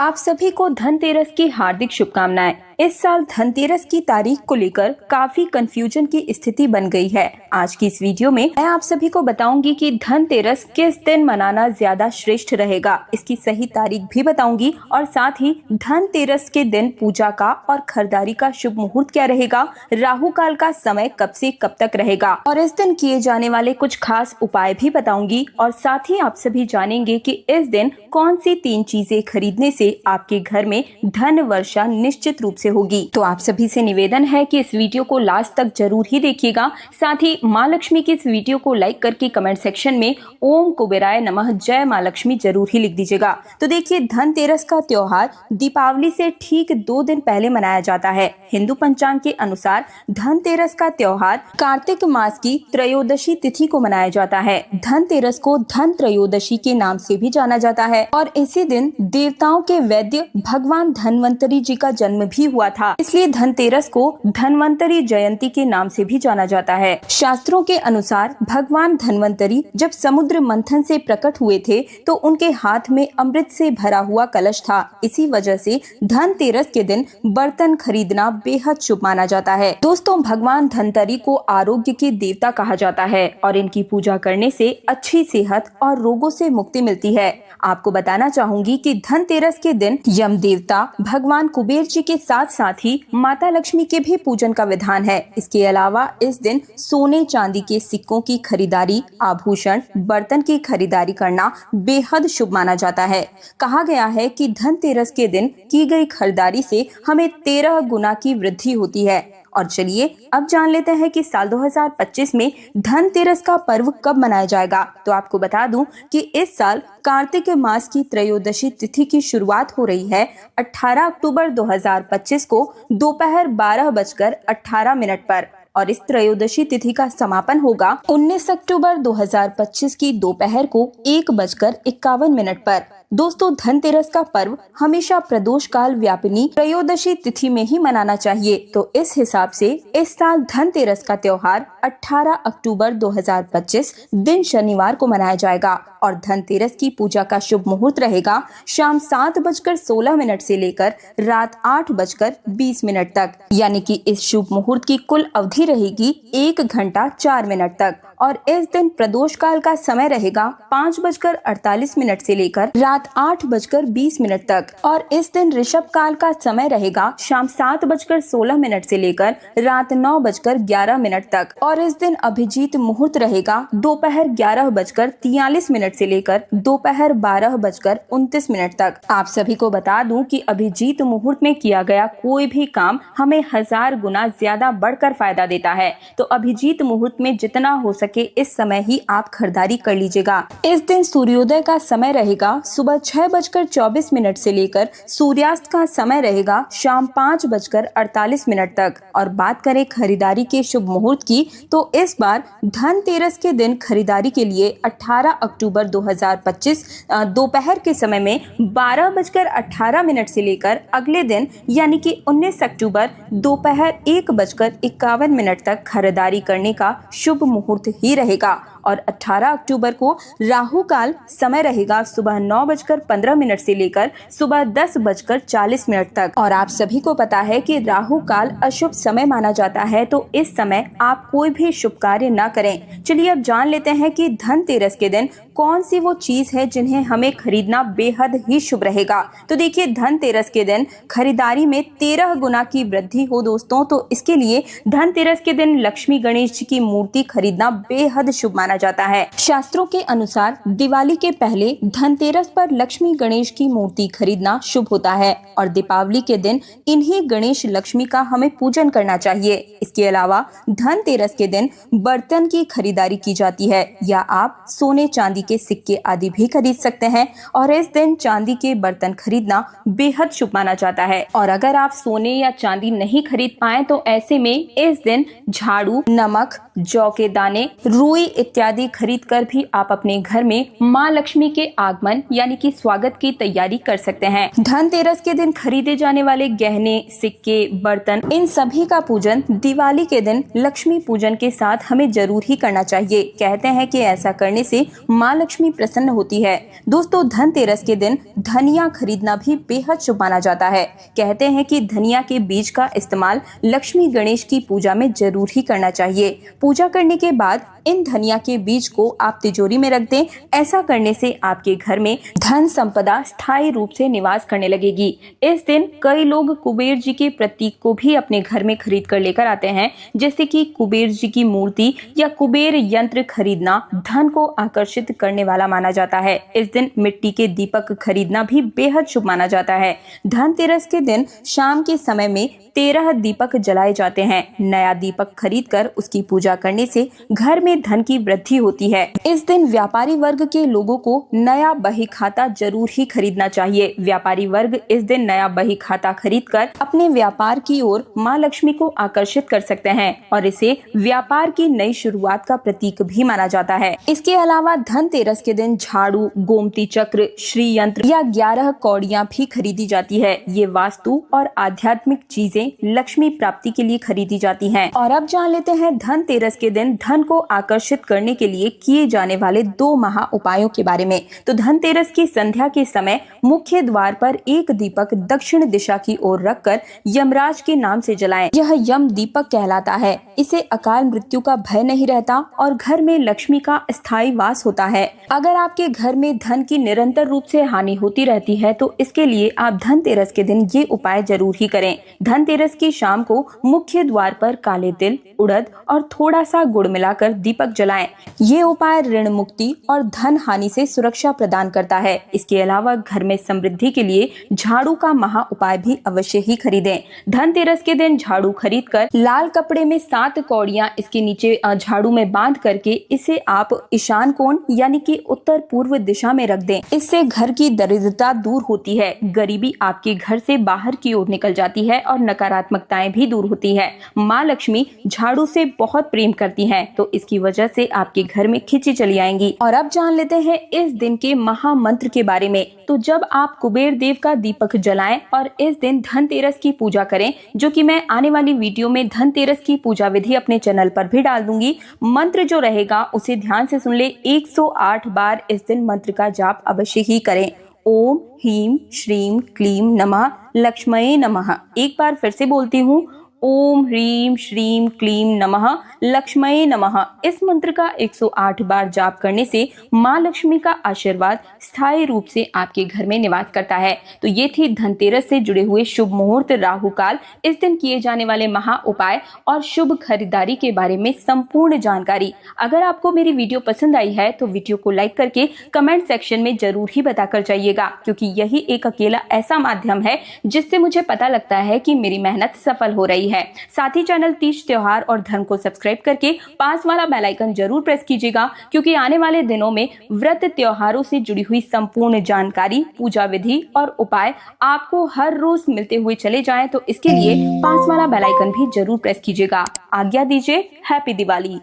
आप सभी को धनतेरस की हार्दिक शुभकामनाएं। इस साल धनतेरस की तारीख को लेकर काफी कंफ्यूजन की स्थिति बन गई है। आज की इस वीडियो में मैं आप सभी को बताऊंगी कि धनतेरस किस दिन मनाना ज्यादा श्रेष्ठ रहेगा, इसकी सही तारीख भी बताऊंगी और साथ ही धनतेरस के दिन पूजा का और खरीदारी का शुभ मुहूर्त क्या रहेगा, राहु काल का समय कब से कब तक रहेगा और इस दिन किए जाने वाले कुछ खास उपाय भी बताऊंगी और साथ ही आप सभी जानेंगे कि इस दिन कौन सी 3 चीजें खरीदने से आपके घर में धन वर्षा निश्चित रूप से होगी। तो आप सभी से निवेदन है कि इस वीडियो को लास्ट तक जरूर ही देखिएगा। साथ ही माँ लक्ष्मी की इस वीडियो को लाइक करके कमेंट सेक्शन में ओम कुबेराय नमः जय माँ लक्ष्मी जरूर ही लिख दीजिएगा। तो देखिए, धनतेरस का त्योहार दीपावली से ठीक 2 दिन पहले मनाया जाता है। हिंदू पंचांग के अनुसार धनतेरस का त्योहार कार्तिक मास की त्रयोदशी तिथि को मनाया जाता है। धनतेरस को धन त्रयोदशी के नाम से भी जाना जाता है और इसी दिन देवताओं के वैद्य भगवान धन्वंतरी जी का जन्म भी हुआ था, इसलिए धनतेरस को धन्वंतरी जयंती के नाम से भी जाना जाता है। शास्त्रों के अनुसार भगवान धन्वंतरी जब समुद्र मंथन से प्रकट हुए थे तो उनके हाथ में अमृत से भरा हुआ कलश था। इसी वजह से धनतेरस के दिन बर्तन खरीदना बेहद शुभ माना जाता है। दोस्तों, भगवान धनवंतरी को आरोग्य के देवता कहा जाता है और इनकी पूजा करने से अच्छी सेहत और रोगों से मुक्ति मिलती है। आपको बताना चाहूंगी कि धनतेरस के दिन यम देवता भगवान कुबेर जी के साथ साथ ही माता लक्ष्मी के भी पूजन का विधान है। इसके अलावा इस दिन सोने चांदी के सिक्कों की खरीदारी, आभूषण, बर्तन की खरीदारी करना बेहद शुभ माना जाता है। कहा गया है कि धनतेरस के दिन की गई खरीदारी से हमें 13 गुना की वृद्धि होती है। और चलिए अब जान लेते हैं कि साल 2025 में धनतेरस का पर्व कब मनाया जाएगा। तो आपको बता दूं कि इस साल कार्तिक मास की त्रयोदशी तिथि की शुरुआत हो रही है 18 अक्टूबर 2025 को दोपहर 12:18 पर और इस त्रयोदशी तिथि का समापन होगा 19 अक्टूबर 2025 की दोपहर को 1:51 पर। दोस्तों, धनतेरस का पर्व हमेशा प्रदोष काल व्यापिनी त्रयोदशी तिथि में ही मनाना चाहिए। तो इस हिसाब से इस साल धनतेरस का त्योहार 18 अक्टूबर 2025 दिन शनिवार को मनाया जाएगा और धनतेरस की पूजा का शुभ मुहूर्त रहेगा शाम 7:16 से लेकर रात 8:20 तक। यानी कि इस शुभ मुहूर्त की कुल अवधि रहेगी 1 घंटा 4 मिनट तक और इस दिन प्रदोष काल का समय रहेगा 5:48 से लेकर रात 8:20 तक और इस दिन ऋषभ काल का समय रहेगा शाम 7:16 से लेकर रात 9:11 तक और इस दिन अभिजीत मुहूर्त रहेगा दोपहर 11:43 से लेकर दोपहर 12:29 तक। आप सभी को बता दूं कि अभिजीत मुहूर्त में किया गया कोई भी काम हमें 1000 गुना ज्यादा बढ़कर फायदा देता है। तो अभिजीत मुहूर्त में जितना हो सके इस समय ही आप खरीदारी कर लीजिएगा। इस दिन सूर्योदय का समय रहेगा सुबह 6:24 से लेकर सूर्यास्त का समय रहेगा शाम 5:48 तक। और बात करें खरीदारी के शुभ मुहूर्त की, तो इस बार धनतेरस के दिन खरीदारी के लिए 18 अक्टूबर 2025 दोपहर के समय में 12:18 से लेकर अगले दिन यानी कि 19 अक्टूबर दोपहर 1:51 तक खरीदारी करने का शुभ मुहूर्त ही रहेगा। और 18 अक्टूबर को राहु काल समय रहेगा सुबह 9:15 से लेकर सुबह 10:40 तक। और आप सभी को पता है कि राहु काल अशुभ समय माना जाता है, तो इस समय आप कोई भी शुभ कार्य न करें। चलिए अब जान लेते हैं कि धनतेरस के दिन कौन सी वो चीज है जिन्हें हमें खरीदना बेहद ही शुभ रहेगा। तो देखिए, धनतेरस के दिन खरीदारी में 13 गुना की वृद्धि हो दोस्तों, तो इसके लिए धनतेरस के दिन लक्ष्मी गणेश जी की मूर्ति खरीदना बेहद शुभ माना जाता है। शास्त्रों के अनुसार दिवाली के पहले धनतेरस पर लक्ष्मी गणेश की मूर्ति खरीदना शुभ होता है और दीपावली के दिन इन्हीं गणेश लक्ष्मी का हमें पूजन करना चाहिए। इसके अलावा धनतेरस के दिन बर्तन की खरीदारी की जाती है या आप सोने चांदी के सिक्के आदि भी खरीद सकते हैं और इस दिन चांदी के बर्तन खरीदना बेहद शुभ माना जाता है। और अगर आप सोने या चांदी नहीं खरीद पाए तो ऐसे में इस दिन झाड़ू, नमक, जौ के दाने, रुई इत्यादि इत्यादि खरीद कर भी आप अपने घर में माँ लक्ष्मी के आगमन यानी कि स्वागत की तैयारी कर सकते हैं। धनतेरस के दिन खरीदे जाने वाले गहने, सिक्के, बर्तन, इन सभी का पूजन दिवाली के दिन लक्ष्मी पूजन के साथ हमें जरूर ही करना चाहिए। कहते हैं कि ऐसा करने से माँ लक्ष्मी प्रसन्न होती है। दोस्तों, धनतेरस के दिन धनिया खरीदना भी बेहद शुभ माना जाता है। कहते हैं कि धनिया के बीज का इस्तेमाल लक्ष्मी गणेश की पूजा में जरूर ही करना चाहिए। पूजा करने के बाद इन धनिया के बीज को आप तिजोरी में रख दें। ऐसा करने से आपके घर में धन संपदा स्थायी रूप से निवास करने लगेगी। इस दिन कई लोग कुबेर जी के प्रतीक को भी अपने घर में खरीद कर लेकर आते हैं, जैसे कि कुबेर जी की मूर्ति या कुबेर यंत्र खरीदना धन को आकर्षित करने वाला माना जाता है। इस दिन मिट्टी के दीपक खरीदना भी बेहद शुभ माना जाता है। धनतेरस के दिन शाम के समय में 13 दीपक जलाए जाते हैं। नया दीपक खरीदकर उसकी पूजा करने से घर में धन की वृद्धि होती है। इस दिन व्यापारी वर्ग के लोगों को नया बही खाता जरूर ही खरीदना चाहिए। व्यापारी वर्ग इस दिन नया बही खाता खरीदकर अपने व्यापार की ओर माँ लक्ष्मी को आकर्षित कर सकते हैं और इसे व्यापार की नई शुरुआत का प्रतीक भी माना जाता है। इसके अलावा धनतेरस के दिन झाड़ू, गोमती चक्र, श्री यंत्र या 11 कौड़ियाँ भी खरीदी जाती है। ये वास्तु और आध्यात्मिक चीजें लक्ष्मी प्राप्ति के लिए खरीदी जाती हैं। और अब जान लेते हैं धनतेरस के दिन धन को आकर्षित करने के लिए किए जाने वाले 2 महा उपायों के बारे में। तो धनतेरस की संध्या के समय मुख्य द्वार पर एक दीपक दक्षिण दिशा की ओर रखकर यमराज के नाम से जलाएं। यह यम दीपक कहलाता है। इसे अकाल मृत्यु का भय नहीं रहता और घर में लक्ष्मी का स्थायी वास होता है। अगर आपके घर में धन की निरंतर रूप से हानि होती रहती है तो इसके लिए आप धनतेरस के दिन ये उपाय जरूर ही करें। धनतेरस की शाम को मुख्य द्वार पर काले तिल, उड़द और थोड़ा सा गुड़ मिलाकर दीपक जलाएं। ये उपाय ऋण मुक्ति और धन हानि से सुरक्षा प्रदान करता है। इसके अलावा घर में समृद्धि के लिए झाड़ू का महा उपाय भी अवश्य ही खरीदें। धनतेरस के दिन झाड़ू खरीदकर लाल कपड़े में 7 कौड़ियां इसके नीचे झाड़ू में बांध करके इसे आप ईशान कोण यानी कि उत्तर पूर्व दिशा में रख दें। इससे घर की दरिद्रता दूर होती है, गरीबी आपके घर से बाहर की ओर निकल जाती है और नकारात्मकताएं भी दूर होती है। माँ लक्ष्मी झाड़ू से बहुत प्रेम करती हैं, तो इसकी वजह से आपके घर में खिंची चली आएंगी। और अब जान लेते हैं इस दिन के महामंत्र के बारे में। तो जब आप कुबेर देव का दीपक जलाएं और इस दिन धनतेरस की पूजा करें, जो कि मैं आने वाली वीडियो में धनतेरस की पूजा विधि अपने चैनल पर भी डाल दूंगी। मंत्र जो रहेगा उसे ध्यान से सुन ले। 108 बार इस दिन मंत्र का जाप अवश्य ही करें। ओम ह्रीं श्रीं क्लीं नमः लक्ष्मये नमः। एक बार फिर से बोलती हूँ, ओम ह्रीं श्रीं क्लीं नमः लक्ष्मये नमः। इस मंत्र का 108 बार जाप करने से माँ लक्ष्मी का आशीर्वाद स्थायी रूप से आपके घर में निवास करता है। तो ये थी धनतेरस से जुड़े हुए शुभ मुहूर्त, राहु काल, इस दिन किए जाने वाले महा उपाय और शुभ खरीदारी के बारे में संपूर्ण जानकारी। अगर आपको मेरी वीडियो पसंद आई है तो वीडियो को लाइक करके कमेंट सेक्शन में जरूर ही बताकर जाइएगा, क्योंकि यही एक अकेला ऐसा माध्यम है जिससे मुझे पता लगता है कि मेरी मेहनत सफल हो रही है। साथ ही चैनल तीज त्योहार और धर्म को सब्सक्राइब करके पास वाला बेल आइकन जरूर प्रेस कीजिएगा, क्योंकि आने वाले दिनों में व्रत त्योहारों से जुड़ी हुई संपूर्ण जानकारी, पूजा विधि और उपाय आपको हर रोज मिलते हुए चले जाएं। तो इसके लिए पास वाला बेल आइकन भी जरूर प्रेस कीजिएगा। आज्ञा दीजिए। हैप्पी दिवाली।